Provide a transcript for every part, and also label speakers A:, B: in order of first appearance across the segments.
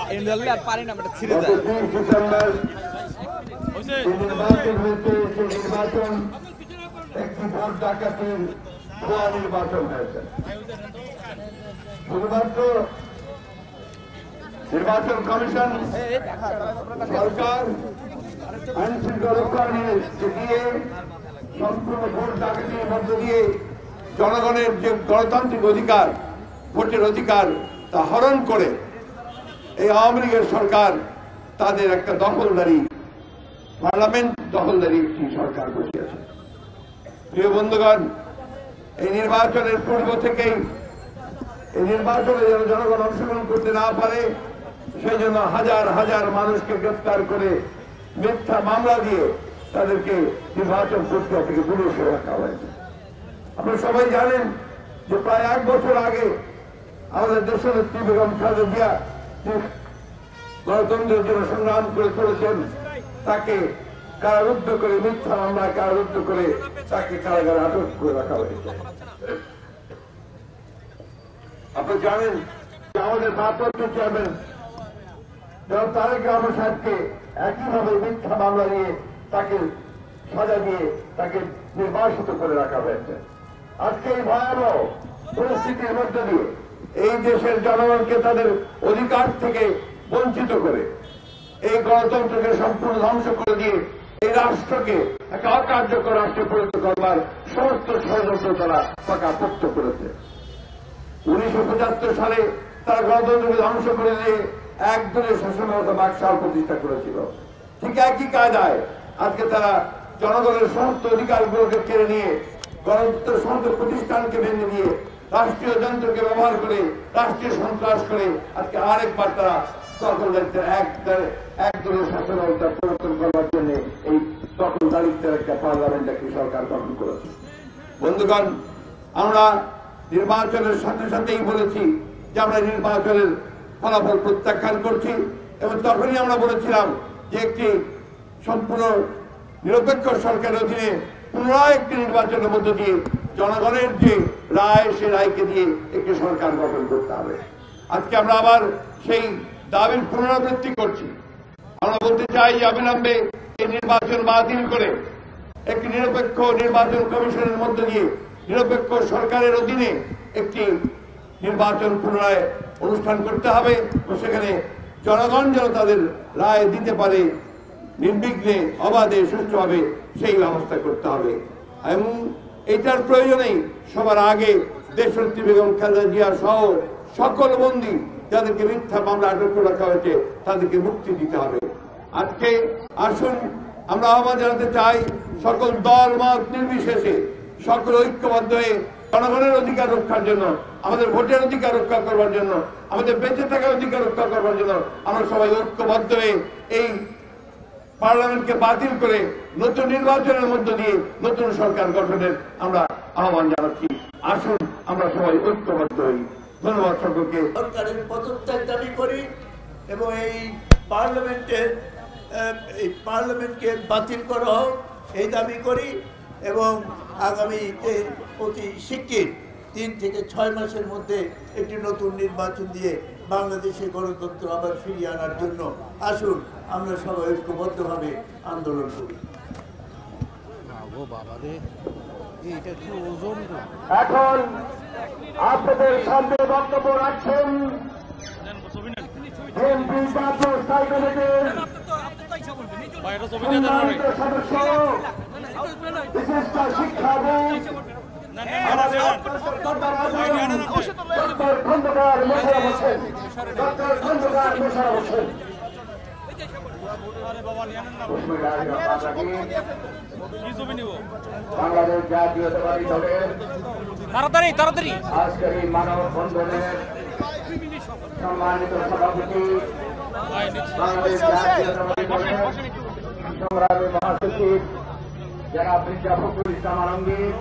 A: আর পারি না, আমরা ছিঁড়ে যায়।
B: নির্বাচন একটি ভোট ডাকাতির ভুয়া নির্বাচন হয়েছে। শুধুমাত্র নির্বাচন কমিশন সরকার আইন শৃঙ্খলা রক্ষা দিয়ে সম্পূর্ণ ভোট ডাকাতির মধ্য দিয়ে জনগণের যে গণতান্ত্রিক অধিকার, ভোটের অধিকার, তা হরণ করে এই আওয়ামী লীগের সরকার তাদের একটা দখলদারি, পার্লামেন্ট দখলদারি একটি সরকার বসিয়েছে। প্রিয় বন্ধুগণ, এই নির্বাচনের পূর্ব থেকেই এই নির্বাচনে যেন জনগণ অংশগ্রহণ করতে না পারে সেই জন্য হাজার হাজার মানুষকে গ্রেফতার করে মিথ্যা মামলা দিয়ে তাদেরকে নির্বাচন প্রক্রিয়া থেকে দূরে সরে রাখা হয়েছে। আপনারা সবাই জানেন যে প্রায় 1 বছর আগে আমাদের দেশের নেত্রী বেগম খালেদা জিয়া গণতন্ত্রের জন্য সংগ্রাম করে চলেছেন, তাকে কারারুদ্ধ করে, মিথ্যা মামলায় কারারুদ্ধ করে তাকে কারাগারে আটক করে রাখা হয়েছে। আপনারা জানেন যে আমাদের ভারপ্রাপ্ত চেয়ারম্যান জনাব তারেক রহমান সাহেবকে একইভাবে মিথ্যা মামলা দিয়ে তাকে সাজা দিয়ে তাকে নির্বাসিত করে রাখা হয়েছে। আজকে এই ভয়াবহ পরিস্থিতির মধ্যে দিয়ে এই দেশের জনগণকে তাদের অধিকার থেকে বঞ্চিত করে, এই গণতন্ত্রকে সম্পূর্ণ ধ্বংস করে দিয়ে এই রাষ্ট্রকে একটা অকার্যকর রাষ্ট্রে পরিণত করবার সমস্ত ষড়যন্ত্র তারা পাকাপোক্ত করেছে। 1975 সালে তারা গণতন্ত্রকে ধ্বংস করে দিয়ে একদলের শাসন ব্যবস্থা বাকশাল প্রতিষ্ঠা করেছিল। ঠিক একই কায়দায় আজকে তারা জনগণের সমস্ত অধিকারগুলোকে কেড়ে নিয়ে গণতন্ত্রের সমস্ত প্রতিষ্ঠানকে ভেঙে দিয়ে রাষ্ট্রীয় যন্ত্রকে ব্যবহার করে রাষ্ট্রীয় সন্ত্রাস করে আজকে আরেকবার তারা দখলদারিত্বের একদলের শাসন ব্যবস্থা প্রবর্তন করবার জন্য এই দখলদারিত্বের একটা পার্লামেন্ট একটি সরকার গঠন করেছে। বন্ধুগণ, আমরা নির্বাচনের সাথে সাথেই বলেছি যে আমরা নির্বাচনের ফলাফল প্রত্যাখ্যান করছি এবং তখনই আমরা বলেছিলাম যে একটি সম্পূর্ণ নিরপেক্ষ সরকারের অধীনে পুনরায় একটি নির্বাচনের মধ্য দিয়ে জনগণের যে রায়, সে রায়কে দিয়ে একটি সরকার গঠন করতে হবে। আজকে আমরা আবার সেই দাবির পুনরাবৃত্তি করছি। আমরা বলতে চাই যে অবিলম্বে এই নির্বাচন বাতিল করে একটি নিরপেক্ষ নির্বাচন কমিশনের মধ্য দিয়ে নিরপেক্ষ সরকারের অধীনে একটি নির্বাচন পুনরায় অনুষ্ঠান করতে হবে ও সেখানে জনগণ যেন তাদের রায় দিতে পারে নির্বিঘ্নে, অবাধে, সুষ্ঠুভাবে, সেই ব্যবস্থা করতে হবে। এবং এটার প্রয়োজনেই সবার আগে দেশনেত্রী বেগম খালেদা জিয়া সহ সকল বন্দী যাদেরকে মিথ্যা মামলা আটক করে রাখা হয়েছে তাদেরকে মুক্তি দিতে হবে। আজকে আসুন আমরা আহ্বান জানাতে চাই সকল দল মত নির্বিশেষে সকল ঐক্যবদ্ধ হয়ে জনগণের অধিকার রক্ষার জন্য, আমাদের ভোটের অধিকার রক্ষা করবার জন্য, আমাদের বেঁচে থাকার অধিকার রক্ষা করবার জন্য আমরা সবাই ঐক্যবদ্ধ হয়ে এই পার্লামেন্টকে বাতিল করে নতুন নির্বাচনের মধ্য দিয়ে নতুন সরকার গঠনের আমরা আহ্বান জানাচ্ছি। আসুন আমরা সবাই ঐক্যবদ্ধ হই। ধন্যবাদ সকলকে।
C: সরকারের পদত্যাগ দাবি করি এবং এই পার্লামেন্টকে বাতিল করা হোক এই দাবি করি এবং আগামীতে অতি শিগগির 3 থেকে 6 মাসের মধ্যে একটি নতুন নির্বাচন দিয়ে বাংলাদেশে গণতন্ত্র আবার ফিরিয়ে আনার জন্য আসুন আমরা সবাই ঐক্যবদ্ধভাবে আন্দোলন করি।
B: এখন আপনাদের সামনে বক্তব্য রাখছেন বিএনপি জাতীয় স্থায়ী কমিটির সম্মানিত সদস্য, বিশিষ্ট শিক্ষাবিদ ডক্টর খন্দকার মোশাররফ হোসেন। বাংলাদেশ জাতীয়তাবাদী দলের
A: তাড়াতাড়ি
B: আজকের এই মানববন্ধনের সম্মানিত সভাপতি, বাংলাদেশ জাতীয়তাবাদী দলের সংগ্রামী মহাসচিব জনাব মির্জা ফখরুল ইসলাম আলমগীর,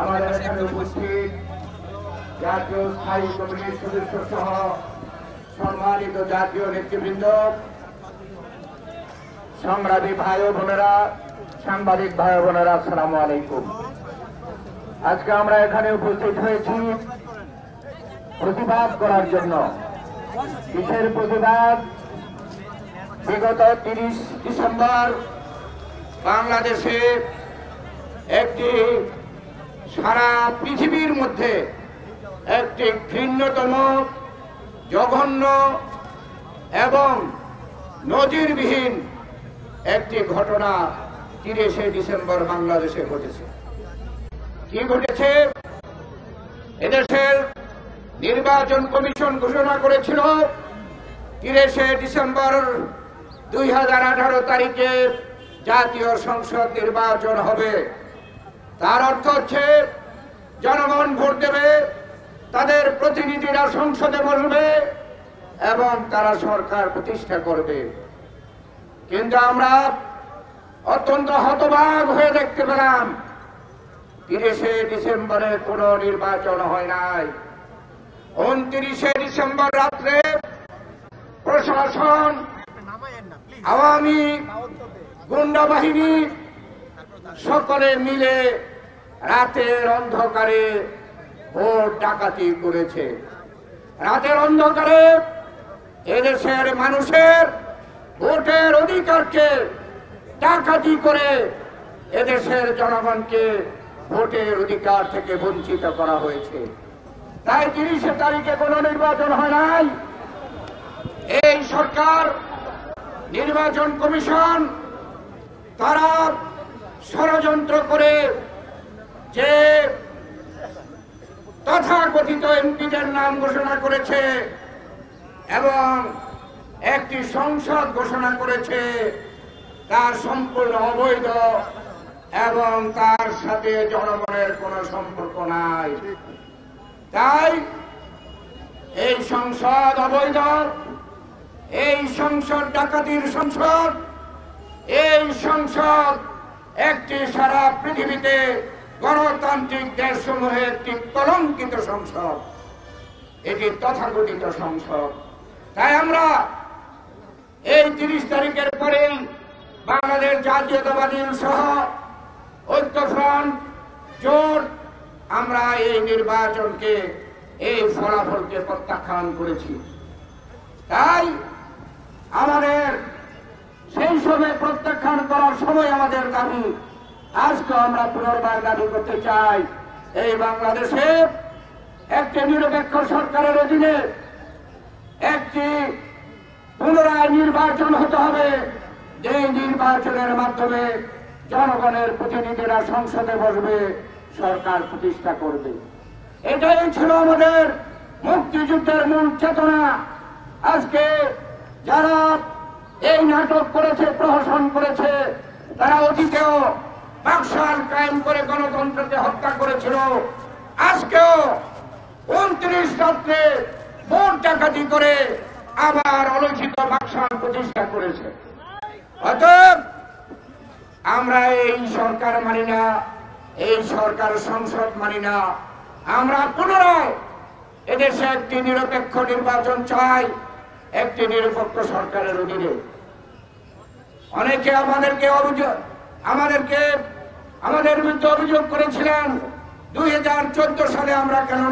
B: আমাদের এখানে উপস্থিত জাতীয় স্থায়ী কমিটির সদস্য সহ সম্মানিত জাতীয় নেতৃবৃন্দ, সংগ্রামী ভাই ও বোনেরা, সাংবাদিক ভাই ও বোনেরা, আসসালামু আলাইকুম। আজকে আমরা এখানে উপস্থিত হয়েছি প্রতিবাদ করার জন্য কিসের প্রতিবাদ? বিগত 30 ডিসেম্বর বাংলাদেশে একটি সারা পৃথিবীর মধ্যে একটি ঘৃণ্যতম, জঘন্য এবং নজিরবিহীন একটি ঘটনা 30শে ডিসেম্বর বাংলাদেশে ঘটেছে। কি ঘটেছে? এদেশের নির্বাচন কমিশন ঘোষণা করেছিল 30শে ডিসেম্বর 2018 তারিখে জাতীয় সংসদ নির্বাচন হবে। তার অর্থ হচ্ছে জনগণ ভোট দেবে, তাদের প্রতিনিধিরা সংসদে বসবে এবং তারা সরকার প্রতিষ্ঠা করবে। কিন্তু আমরা অত্যন্ত হতবাক হয়ে দেখতে পেলাম 30শে ডিসেম্বরে কোনো নির্বাচন হয় নাই। 29শে ডিসেম্বর রাত্রে প্রশাসন, আওয়ামী গুন্ডা বাহিনী সকলে মিলে রাতের অন্ধকারে ভোট ডাকাতি করেছে। রাতের অন্ধকারে এদেশের মানুষের ভোটের অধিকারকে ডাকাতি করে এদেশের জনগণকে ভোটের অধিকার থেকে বঞ্চিত করা হয়েছে। তাই 30শে তারিখে কোনো নির্বাচন হয় নাই। এই সরকার, নির্বাচন কমিশন তারা ষড়যন্ত্র করে যে তথাকথিত এমপিদের নাম ঘোষণা করেছে এবং একটি সংসদ ঘোষণা করেছে, তার সম্পূর্ণ অবৈধ এবং তার সাথে জনগণের কোনো সম্পর্ক নাই। তাই এই সংসদ অবৈধ, এই সংসদ ডাকাতির সংসদ, এই সংসদ একটি সারা পৃথিবীতে গণতান্ত্রিক দেশসমূহে একটি কলঙ্কিত সংসদ, এটি তথাকথিত সংসদ। তাই আমরা এই 30 তারিখের পরেই বাংলাদেশ জাতীয়তাবাদী সহ ঐক্যফ্রন্ট জোট আমরা এই নির্বাচনকে, এই ফলাফলকে প্রত্যাখ্যান করেছি। তাই আমাদের সেই সময় প্রত্যাখ্যান করার সময় আমাদের দাবি, আজকে আমরা পুনর্বার দাবি করতে চাই, এই বাংলাদেশে একটি নিরপেক্ষ সরকারের অধীনে একটি পুনরায় নির্বাচন হতে হবে, যে নির্বাচনের মাধ্যমে জনগণের প্রতিনিধিরা সংসদে বসবে, সরকার প্রতিষ্ঠা করবে। এটাই ছিল আমাদের মুক্তিযুদ্ধের মূল চেতনা। আজকে যারা এই নাটক করেছে, প্রহসন করেছে, তারা অতীতেও বাকশাল কায়েম করে গণতন্ত্রকে হত্যা করেছিল। আজকেও 29 রাত্রে ভোট ডাকাতি করে আবার অলিখিত বাকশাল প্রতিষ্ঠা করেছে। অতএব আমরা এই সরকার মানি না, এই সরকার সংসদ মানি না। আমরা পুনরায় এদেশে একটি নিরপেক্ষ নির্বাচন চাই, একটি নিরপেক্ষ সরকারের অধীনে। অনেকে আমাদের বিরুদ্ধে অভিযোগ করেছিলেন 2014 সালে আমরা কেন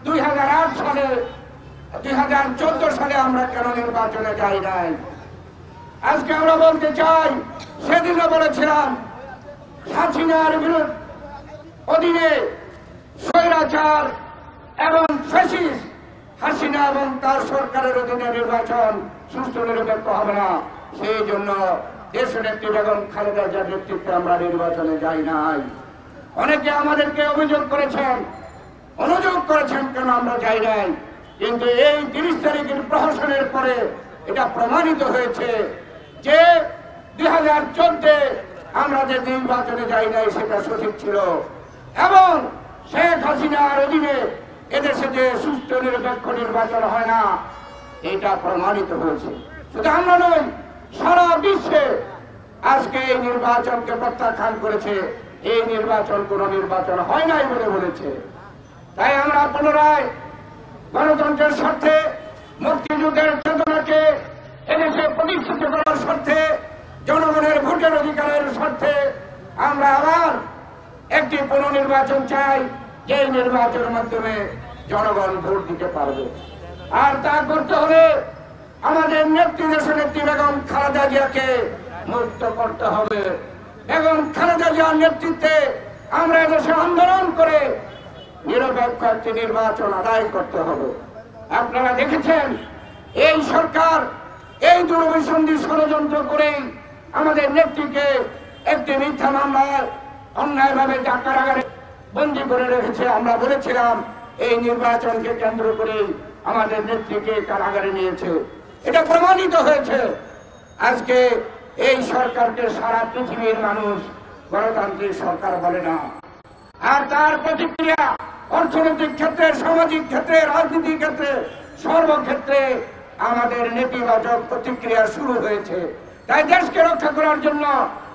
B: 2014 সালে আমরা কেন নির্বাচনে যাই নাই। আজকে আমরা বলতে চাই, সেদিনও বলেছিলাম হাসিনার বিরুদ্ধে অধীনে স্বৈরাচার এবং ফ্যাসিস্ট হাসিনা এবং তার সরকারের অধীনে নির্বাচন সুষ্ঠু নিরপেক্ষ হবে না। সেই জন্য দেশনেত্রী বেগম খালেদা জিয়ার নেতৃত্বে আমরা নির্বাচনে যাই নাই। অনেকে আমাদেরকে অভিযোগ করেছেন, অনুযোগ করেছেন কেন আমরা যাই নাই। কিন্তু এই 30 তারিখের প্রহসনের পরে এটা প্রমাণিত হয়েছে যে 2014 আমরা যে নির্বাচনে যাই নাই সেটা সঠিক ছিল এবং শেখ হাসিনার অধীনে এদেশে যে সুষ্ঠু নিরপেক্ষ নির্বাচন হয় না, এটা প্রমাণিত হয়েছে। শুধু আমরা নই, সারা বিশ্বে আজকে এই নির্বাচনকে প্রত্যাখ্যান করেছে। এই নির্বাচন কোন নির্বাচন হয় নাই বলে বলেছে। তাই আমরা পুনরায় গণতন্ত্রের স্বার্থে, মুক্তিযুদ্ধের চেতনাকে এদেশে প্রতিষ্ঠিত করার স্বার্থে, জনগণের ভোটের অধিকারের স্বার্থে আমরা আবার একটি পুনর্নির্বাচন চাই, যে নির্বাচনের মাধ্যমে জনগণ ভোট দিতে পারবে।
D: আর তা করতে হলে আমাদের নেত্রী দেশনেত্রী বেগম খালেদা জিয়াকে মুক্ত করতে হবে। বেগম খালেদা জিয়ার নেতৃত্বে আমরা এদেশে আন্দোলন করে নিরপেক্ষ একটি নির্বাচন আদায় করতে হবে। আপনারা দেখেছেন এই সরকার এই দূরভিসন্ধি ষড়যন্ত্র করেই আমাদের নেত্রীকে একটি মিথ্যা মামলায় অন্যায়ভাবে কারাগারে বন্দী করে রেখেছে। আমরা বলেছিলাম এই নির্বাচনকে কেন্দ্র করে আমাদের নেত্রীকে কারাগারে নিয়েছে, এটা প্রমাণিত হয়েছে। আজকে এই সরকারকে সারা পৃথিবীর মানুষ গণতান্ত্রিক সরকার বলে না। আর তার প্রতিক্রিয়া অর্থনৈতিক ক্ষেত্রে, সামাজিক ক্ষেত্রে, রাজনীতির ক্ষেত্রে, সর্বক্ষেত্রে আমাদের নেতিবাচক প্রতিক্রিয়া শুরু হয়েছে। তাই দেশকে রক্ষা করার জন্য,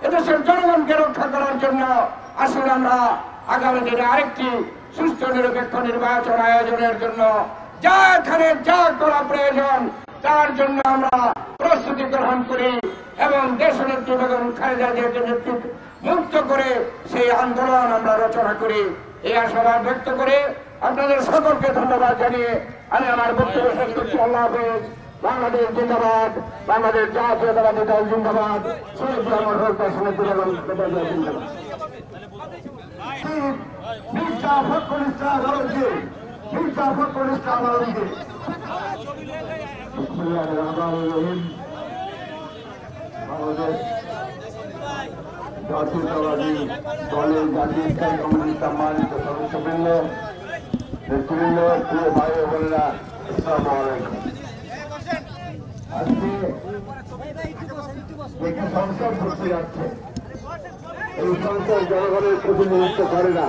D: এদেশের জনগণকে রক্ষা করার জন্য আসুন আমরা আগামী দিনে আরেকটি সুস্থ নিরপেক্ষ নির্বাচন আয়োজনের জন্য যা এখানে যা করা প্রয়োজন তার জন্য আমরা প্রস্তুতি গ্রহণ করি এবং দেশনেত্রী বেগম খালেদা জিয়াকে নেতৃত্ব মুক্ত করে সেই আন্দোলন আমরা রচনা করি। এই আশাবাদ ব্যক্ত করে আপনাদের সকলকে ধন্যবাদ জানিয়ে আমি আমার বক্তব্য শেষ করছি। আল্লাহ হাফেজ। বাংলাদেশ জিন্দাবাদ, বাংলাদেশ জাতীয়তাবাদী দল জিন্দাবাদ, শহীদ জিয়াউর হক দেশনেত্রী বেগম খালেদা জিয়া জিন্দাবাদ। মির্জা ফখরুল ইসলাম আলমগীর, মির্জা ফখরুল ইসলাম আলমগীর। বিসমিল্লাহির রহমানির রহিম। বাংলাদেশ জাতীয়তাবাদী দলের জাতীয় স্থায়ী কমিটির সম্মানিত সদস্যবৃন্দ, নেতৃবৃন্দ, প্রিয় ভাই ও বোনেরা, আসসালামু আলাইকুম। আজকে একটি সংসদ ঘটতে যাচ্ছে। এই সংসদ জনগণের প্রতিনিধিত্ব করে না,